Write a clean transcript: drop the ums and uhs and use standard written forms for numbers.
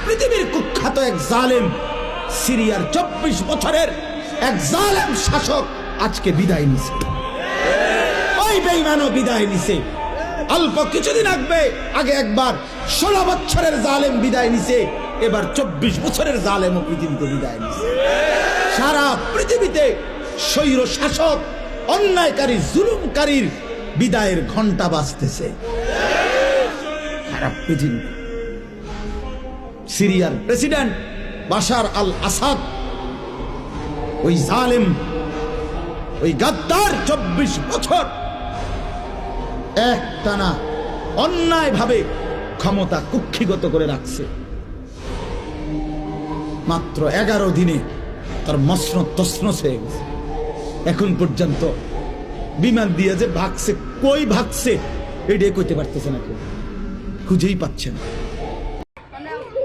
পৃথিবীর কুখ্যাত এক জালেম, সিরিয়ার 24 বছরের এক জালেম শাসক আজকে বিদায় নিছে। ওই বেঈমানও বিদায় নিছে। অল্প কিছুদিন আগে একবার 16 বছরের জালেম বিদায় নিছে, এবার 24 বছরের জালেমও পৃথিবীতে বিদায় নিছে। সারা পৃথিবীতে স্বৈর শাসক, অন্যায়কারী, জুলুমকারীর বিদায়ের ঘন্টা বাজতেছে। সারা পৃথিবী। সিরিয়ার প্রেসিডেন্ট বাশার আল আসাদ, ওই জালেম, ওই গাদ্দার 24 বছর একটানা অন্যায়ভাবে ক্ষমতা কুক্ষিগত করে রাখছে। মাত্র 11 দিনে তার মসনদ তছনছ হয়ে গেছে। এখন পর্যন্ত বিমান দিয়ে যে ভাগছে, কই ভাগছে এটাই কইতে পারতেছে না, কেউ খুঁজেই পাচ্ছে না।